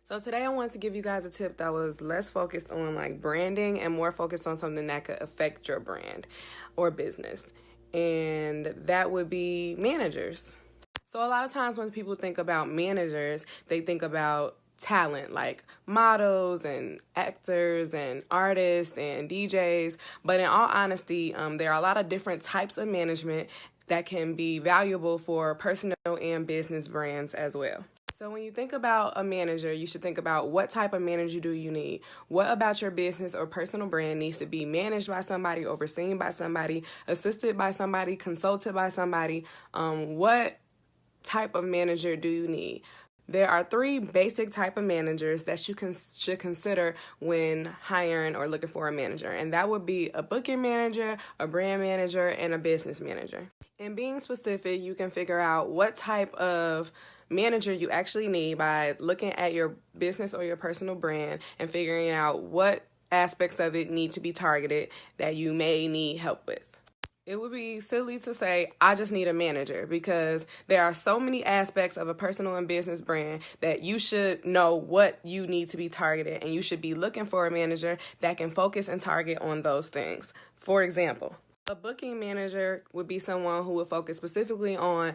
So today I wanted to give you guys a tip that was less focused on like branding and more focused on something that could affect your brand or business. And that would be managers. So a lot of times when people think about managers, they think about talent like models and actors and artists and DJs. But in all honesty, there are a lot of different types of management that can be valuable for personal and business brands as well. So when you think about a manager, you should think about what type of manager do you need? What about your business or personal brand needs to be managed by somebody, overseen by somebody, assisted by somebody, consulted by somebody? What type of manager do you need? There are 3 basic type of managers that you should consider when hiring or looking for a manager, and that would be a booking manager, a brand manager, and a business manager. In being specific, you can figure out what type of manager you actually need by looking at your business or your personal brand and figuring out what aspects of it need to be targeted that you may need help with. It would be silly to say, I just need a manager, because there are so many aspects of a personal and business brand that you should know what you need to be targeted, and you should be looking for a manager that can focus and target on those things. For example, a booking manager would be someone who would focus specifically on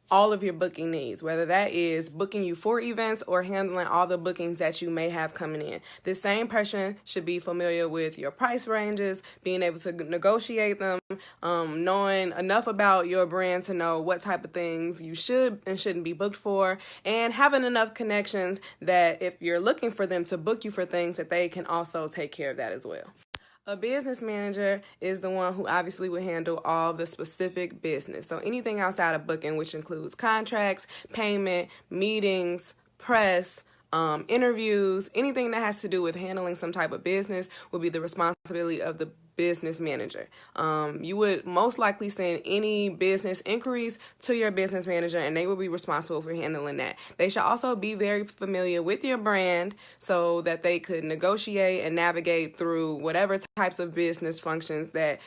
all of your booking needs, whether that is booking you for events or handling all the bookings that you may have coming in. This same person should be familiar with your price ranges, being able to negotiate them, knowing enough about your brand to know what type of things you should and shouldn't be booked for, and having enough connections that if you're looking for them to book you for things, that they can also take care of that as well. A business manager is the one who obviously would handle all the specific business. So anything outside of booking, which includes contracts, payment, meetings, press, interviews, anything that has to do with handling some type of business would be the responsibility of the business manager. You would most likely send any business inquiries to your business manager, and they will be responsible for handling that. They should also be very familiar with your brand so that they could negotiate and navigate through whatever types of business functions that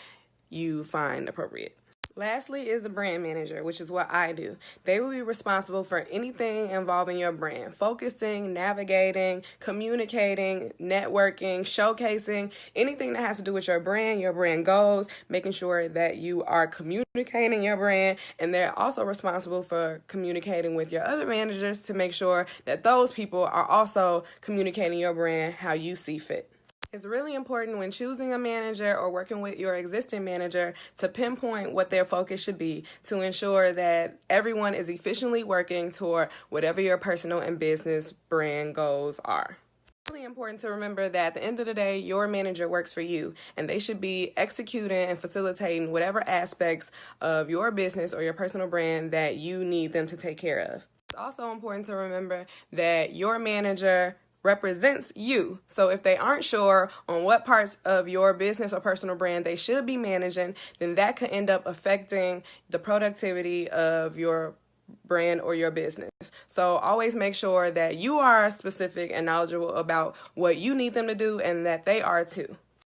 you find appropriate. Lastly is the brand manager, which is what I do. They will be responsible for anything involving your brand, focusing, navigating, communicating, networking, showcasing, anything that has to do with your brand goals, making sure that you are communicating your brand, and they're also responsible for communicating with your other managers to make sure that those people are also communicating your brand how you see fit. It's really important when choosing a manager or working with your existing manager to pinpoint what their focus should be to ensure that everyone is efficiently working toward whatever your personal and business brand goals are. It's really important to remember that at the end of the day, your manager works for you, and they should be executing and facilitating whatever aspects of your business or your personal brand that you need them to take care of. It's also important to remember that your manager represents you. So if they aren't sure on what parts of your business or personal brand they should be managing, then that could end up affecting the productivity of your brand or your business. So always make sure that you are specific and knowledgeable about what you need them to do, and that they are too.